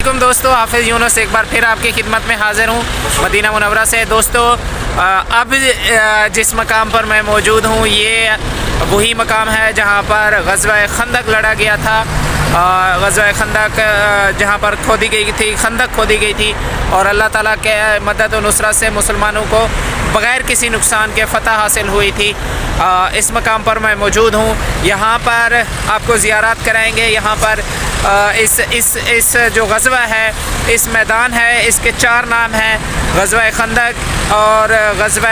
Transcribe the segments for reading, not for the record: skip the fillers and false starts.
दोस्तों, हाफिज़ यूनुस एक बार फिर आपकी खिदमत में हाज़िर हूँ मदीना मुनव्वरा से। दोस्तों, अब जिस मकाम पर मैं मौजूद हूँ ये वही मकाम है जहाँ पर ग़ज़वा खंदक लड़ा गया था। ग़ज़वा खंदक जहाँ पर खोदी गई थी, खंदक खोदी गई थी और अल्लाह ताला के मदद और नुसरत से मुसलमानों को बग़ैर किसी नुकसान के फ़तह हासिल हुई थी। इस मकाम पर मैं मौजूद हूँ। यहाँ पर आपको ज़ियारत कराएंगे। यहाँ पर इस जो ग़ज़वा है, इस मैदान है, इसके 4 नाम हैं, ग़ज़वा खंदक और ग़ज़वा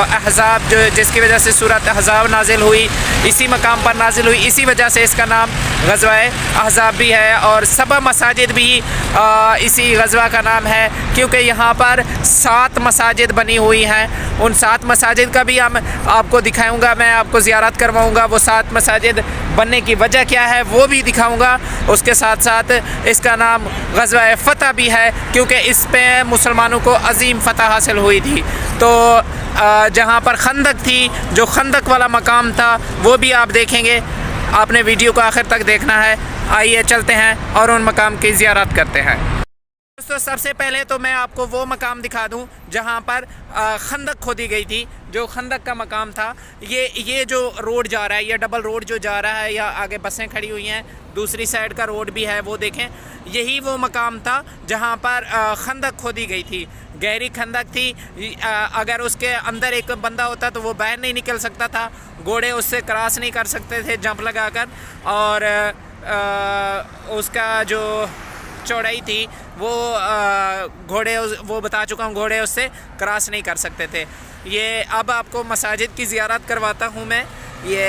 अहज़ाब, जो जिसकी वजह से सूरत अहज़ाब नाजिल हुई, इसी मकाम पर नाजिल हुई, इसी वजह से इसका नाम ग़ज़वा अहज़ाब भी है। और सबा मसाजिद भी इसी ग़ज़वा का नाम है, क्योंकि यहाँ पर 7 मसाजिद बनी हुई हैं। उन 7 मसाजिद का भी हम आपको दिखाऊंगा, मैं आपको ज़ियारत करवाऊंगा। वो 7 मसाजिद बनने की वजह क्या है वो भी दिखाऊंगा। उसके साथ साथ इसका नाम ग़ज़वा फ़तह भी है, क्योंकि इस पे मुसलमानों को अज़ीम फ़तह हासिल हुई थी। तो जहाँ पर खंदक थी, जो खंदक वाला मकाम था, वो भी आप देखेंगे। आपने वीडियो को आखिर तक देखना है। आइए चलते हैं और उन मकाम की ज़ियारत करते हैं। दोस्तों, सबसे पहले तो मैं आपको वो मकाम दिखा दूं जहां पर खंदक खोदी गई थी, जो खंदक का मकाम था। ये जो रोड जा रहा है, ये डबल रोड जो जा रहा है, या आगे बसें खड़ी हुई हैं, दूसरी साइड का रोड भी है, वो देखें। यही वो मकाम था जहां पर खंदक खोदी गई थी। गहरी खंदक थी। अगर उसके अंदर एक बंदा होता तो वो बाहर नहीं निकल सकता था, घोड़े उससे क्रॉस नहीं कर सकते थे जंप लगाकर, और उसका जो चौड़ाई थी वो घोड़े, वो बता चुका हूँ, घोड़े उससे क्रॉस नहीं कर सकते थे। ये अब आपको मसाजिद की ज़ियारत करवाता हूँ मैं। ये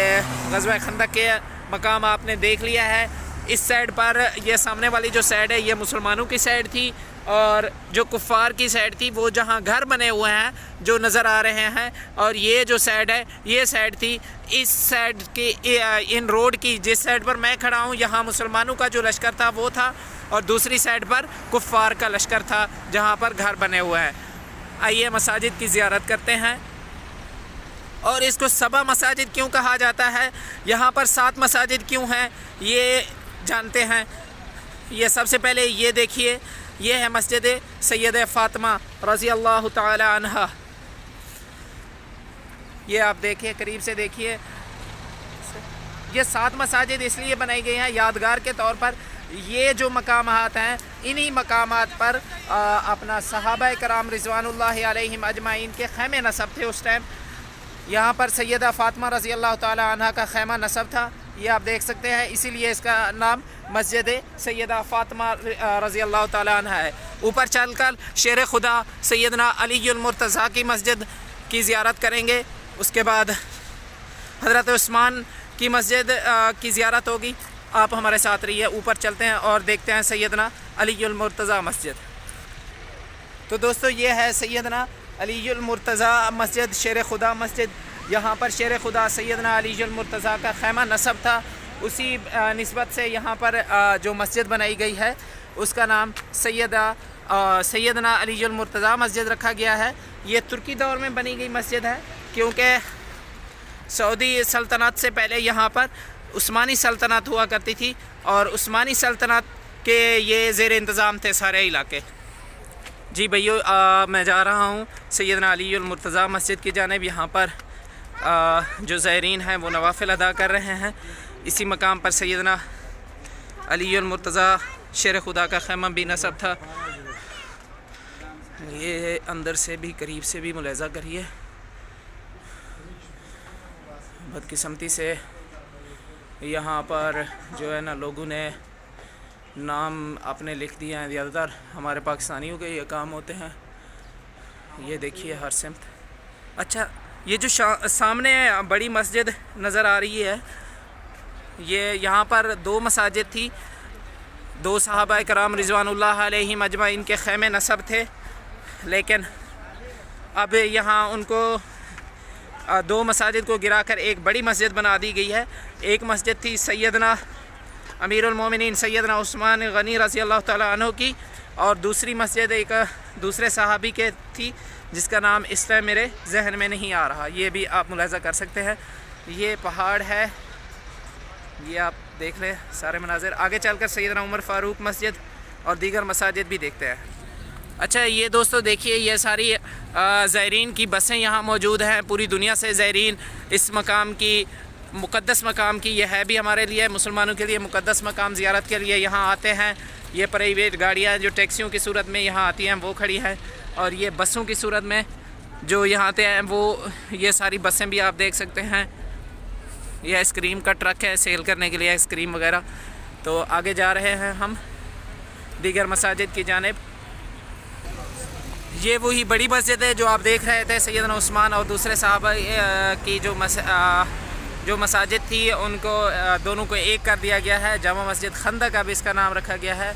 ग़ज़वा खंदक के मकाम आपने देख लिया है। इस साइड पर, ये सामने वाली जो साइड है, ये मुसलमानों की साइड थी, और जो कुफ़ार की साइड थी वो जहाँ घर बने हुए हैं जो नज़र आ रहे हैं, और ये जो साइड है ये साइड थी। इस साइड की, इन रोड की जिस साइड पर मैं खड़ा हूँ, यहाँ मुसलमानों का जो लश्कर था वो था, और दूसरी साइड पर कुफ़ार का लश्कर था जहाँ पर घर बने हुए हैं। आइए मसाजिद की ज़ियारत करते हैं। और इसको सबा मसाजिद क्यों कहा जाता है, यहाँ पर 7 मसाजिद क्यों हैं, ये जानते हैं। ये सबसे पहले ये देखिए, ये है मस्जिद सैयद फ़ातिमा रज़ी अल्लाह ताला अन्हा। ये आप देखिए, करीब से देखिए। ये 7 मसाजिद इसलिए बनाई गई हैं यादगार के तौर पर। ये जो मकामात हैं, इन्हीं मकामात पर अपना सहाबा कराम रिज़वानुल्लाहि अलैहिम अजमाइन के खैमे नसब थे उस टाइम। यहाँ पर सैयदा फ़ातिमा रज़ी अल्लाह ताला अन्हा का खैमा नसब था, ये आप देख सकते हैं। इसीलिए इसका नाम मस्जिद सैयदा फ़ातिमा रज़ी अल्लाह ताला अन्हा है। ऊपर चलकर शेर खुदा सैयदना अलीयुल मुर्तज़ा की मस्जिद की ज़ियारत करेंगे। उसके बाद हज़रत उस्मान की मस्जिद की ज़ियारत होगी। आप हमारे साथ रहिए। ऊपर चलते हैं और देखते हैं सैयदना अलीयुल मुर्तज़ा मस्जिद। तो दोस्तों, ये है सैयदना अलीयुल मुर्तज़ा मस्जिद, शेर खुदा मस्जिद। यहाँ पर शेर खुदा सैयदना अलीयुल मुर्तज़ा का खैमा नसब था, उसी निस्बत से यहाँ पर जो मस्जिद बनाई गई है उसका नाम सैयदना अलीयुल मुर्तज़ा मस्जिद रखा गया है। ये तुर्की दौर में बनी गई मस्जिद है, क्योंकि सऊदी सल्तनत से पहले यहाँ पर उस्मानी सल्तनत हुआ करती थी, और उस्मानी सल्तनत के ये ज़ेर इंतज़ाम थे सारे इलाके। जी भैया, मैं जा रहा हूँ सैयदना अलीयुल मुर्तज़ा मस्जिद की जानिब। यहाँ पर जो ज़ायरीन हैं वो नवाफ़िल अदा कर रहे हैं। इसी मकाम पर सैयदना अलीयुल मुर्तज़ा शेर खुदा का खैमा भी नसब था। ये अंदर से भी, करीब से भी मुलाहिज़ा करिए। बदकिस्मती से यहाँ पर जो है ना, लोगों ने नाम अपने लिख दिए हैं। ज़्यादातर हमारे पाकिस्तानियों के ये काम होते हैं। ये देखिए हर सिमत। अच्छा, ये जो सामने बड़ी मस्जिद नज़र आ रही है, ये यहाँ पर 2 मसाजिद थी। 2 सहाबा कराम रिज़वानुल्लाह अलैहिम अजमाइन के खैमे नसब थे, लेकिन अब यहाँ उनको 2 मसाजिद को गिरा कर एक बड़ी मस्जिद बना दी गई है। एक मस्जिद थी सैयदना अमीरुल मोमिनीन सैयदना उस्मान गनी रज़ी अल्लाह ताला अन्हु की, और दूसरी मस्जिद एक दूसरे सहाबी के थी जिसका नाम इस टाइम मेरे जहन में नहीं आ रहा। ये भी आप मुलाहिज़ा कर सकते हैं। ये पहाड़ है, ये आप देख लें सारे मनाज़िर। आगे चलकर सैयदना उमर फ़ारूक मस्जिद اور دیگر مساجد بھی دیکھتے ہیں۔ اچھا یہ دوستو دیکھیے یہ ساری زائرین کی بسیں یہاں موجود ہیں، پوری دنیا سے زائرین اس مقام کی، مقدس مقام کی، یہ ہے بھی ہمارے لیے مسلمانوں کے لیے مقدس مقام، زیارت کے لیے یہاں آتے ہیں۔ یہ پرائیویٹ گاڑیاں جو ٹیکسیوں کی صورت میں یہاں آتی ہیں وہ کھڑی ہیں، اور یہ بسوں کی صورت میں جو یہاں آتے ہیں وہ یہ ساری بسیں بھی آپ دیکھ سکتے ہیں۔ یہ آئس کریم کا ٹرک ہے سیل کرنے کے لیے آئس کریم وغیرہ۔ تو آگے جا رہے ہیں ہم دیگر مساجد کی جانب۔ یہ وہی بڑی مسجد ہے جو آپ دیکھ رہے تھے، سیدنا عثمان اور دوسرے صحابہ کی جو مساجد تھی ان کو دونوں کو ایک کر دیا گیا ہے۔ جامع مسجد خندق اب اس کا نام رکھا گیا ہے۔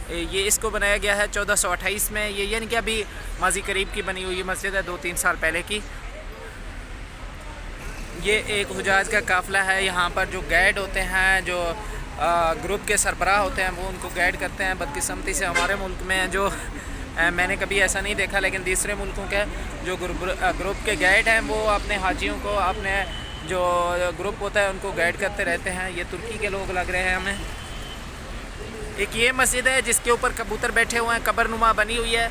یہ اس کو بنایا گیا ہے 1428 میں، یہ یعنی کہ ابھی ماضی قریب کی بنی ہوئی مسجد ہے، 2-3 سال پہلے کی۔ یہ ایک حجاج کا قافلہ ہے، یہاں پر جو گائیڈ ہوتے ہیں، جو گروپ کے سربراہ ہوتے ہیں وہ ان کو گائیڈ کرتے ہیں۔ بدقسمتی سے ہمارے ملک میں جو میں نے کبھی ایسا نہیں دیکھا، لیکن دوسرے ملکوں کے جو گروپ کے گائیڈ ہیں وہ اپنے حاجیوں کو، اپنے جو گروپ ہوتا ہے ان کو گائیڈ کرتے رہتے ہیں۔ یہ ترکی کے لوگ لگ رہے ہیں ہمیں۔ ایک یہ مسجد ہے جس کے اوپر کبوتر بیٹھے ہوئے ہیں، قبر نما بنی ہوئی ہے،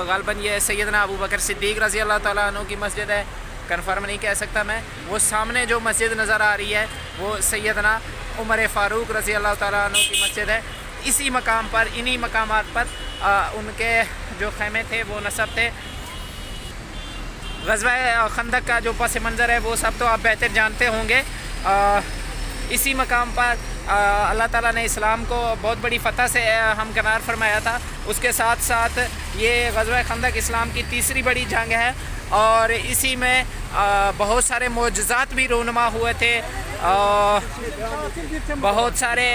غالباً یہ سیدنا ابو بکر صدیق رضی اللہ تعالیٰ عنہ کی مسجد ہے، کنفرم نہیں کہہ سکتا میں۔ وہ سامنے جو مسجد نظر آ رہی ہے وہ سیدنا عمر فاروق رضی اللہ تعالیٰ عنہ کی مسجد ہے۔ اسی مقام پر، انہی مقامات پر ان کے جو خیمے تھے وہ نصب تھے۔ غزوہ خندق کا جو پس منظر ہے وہ سب تو آپ بہتر جانتے ہوں گے۔ اسی مقام پر اللہ تعالیٰ نے اسلام کو بہت بڑی فتح سے ہمکنار فرمایا تھا۔ اس کے ساتھ ساتھ یہ غزوہ خندق اسلام کی تیسری بڑی جنگ ہے، اور اسی میں بہت سارے معجزات بھی رونما ہوئے تھے۔ بہت سارے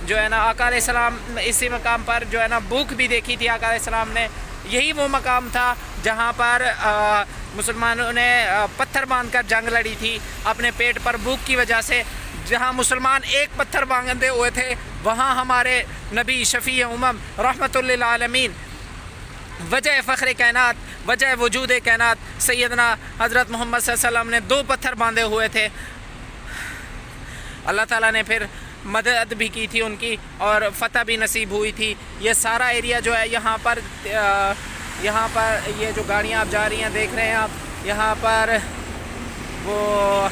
جو ہے نا آقا علیہ السلام اسی مقام پر جو ہے نا بھوک بھی دیکھی تھی آقا علیہ السلام نے۔ یہی وہ مقام تھا جہاں پر مسلمانوں نے پتھر باندھ کر جنگ لڑی تھی اپنے پیٹ پر بھوک کی وجہ سے۔ جہاں مسلمان ایک پتھر باندھے ہوئے تھے وہاں ہمارے نبی شفیع امم رحمت للعالمین، وجہ فخر کائنات، وجہ وجود کائنات سیدنا حضرت محمد صلی اللہ علیہ وسلم نے 2 پتھر باندھے ہوئے تھے۔ اللہ تعالیٰ نے پھر مدد بھی کی تھی ان کی، اور فتح بھی نصیب ہوئی تھی۔ یہ سارا ایریا جو ہے یہاں پر یہ جو گاڑیاں آپ جا رہی ہیں دیکھ رہے ہیں آپ، یہاں پر وہ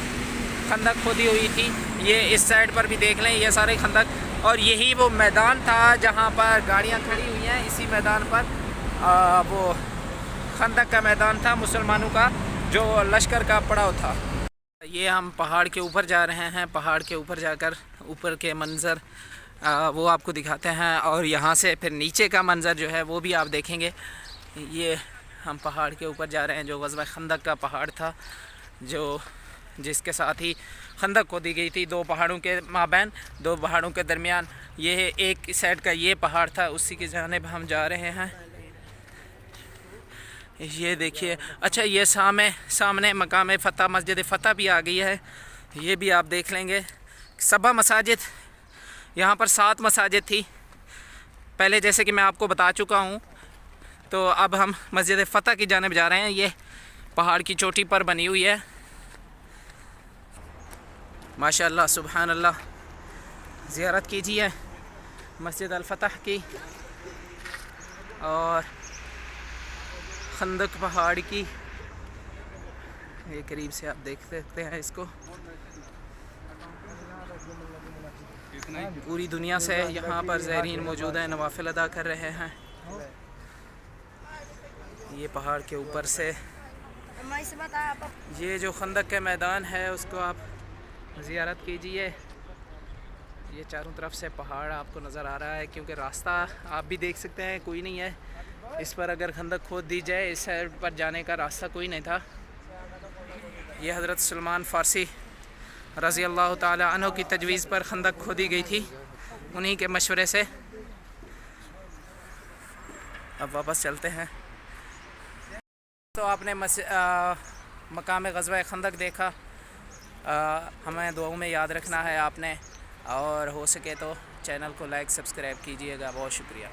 خندق کھودی ہوئی تھی۔ یہ اس سائڈ پر بھی دیکھ لیں، یہ سارے خندق، اور یہی وہ میدان تھا جہاں پر گاڑیاں کھڑی ہوئی ہیں۔ اسی میدان پر وہ خندق کا میدان تھا مسلمانوں کا، جو لشکر کا پڑاؤ تھا۔ یہ ہم پہاڑ کے اوپر جا رہے ہیں، پہاڑ کے اوپر جا کر اوپر کے منظر وہ آپ کو دکھاتے ہیں، اور یہاں سے پھر نیچے کا منظر جو ہے وہ بھی آپ دیکھیں گے۔ یہ ہم پہاڑ کے اوپر جا رہے ہیں جو غزوہ خندق کا پہاڑ تھا، جس کے ساتھ ہی خندق کو دی گئی تھی، 2 پہاڑوں کے مابین، 2 پہاڑوں کے درمیان۔ یہ ایک سائڈ کا یہ پہاڑ تھا، اسی کی جانب ہم جا رہے ہیں۔ یہ دیکھیے، اچھا یہ سامنے مقام فتح، مسجد فتح بھی آ گئی ہے، یہ بھی آپ دیکھ لیں گے۔ 7 مساجد، یہاں پر 7 مساجد تھی پہلے، جیسے کہ میں آپ کو بتا چکا ہوں۔ تو اب ہم مسجد فتح کی جانب جا رہے ہیں، یہ پہاڑ کی چوٹی پر بنی ہوئی ہے۔ ماشاءاللہ سبحان اللہ، زیارت کیجیے مسجد الفتح کی اور خندق پہاڑ کی۔ یہ قریب سے آپ دیکھ سکتے ہیں اس کو، پوری دنیا سے یہاں پر زائرین موجود ہیں، نوافل ادا کر رہے ہیں۔ یہ پہاڑ کے اوپر سے یہ جو خندق کے میدان ہے اس کو آپ زیارت کیجئے۔ یہ چاروں طرف سے پہاڑ آپ کو نظر آ رہا ہے، کیونکہ راستہ آپ بھی دیکھ سکتے ہیں کوئی نہیں ہے اس پر۔ اگر خندق کھود دی جائے اس سائڈ پر جانے کا راستہ کوئی نہیں تھا۔ یہ حضرت سلمان فارسی رضی اللہ تعالی عنہ کی تجویز پر خندق کھودی گئی تھی، انہی کے مشورے سے۔ اب واپس چلتے ہیں۔ تو آپ نے مقام غزوہ خندق دیکھا، ہمیں دعاؤں میں یاد رکھنا ہے آپ نے، اور ہو سکے تو چینل کو لائک سبسکرائب کیجئے گا۔ بہت شکریہ۔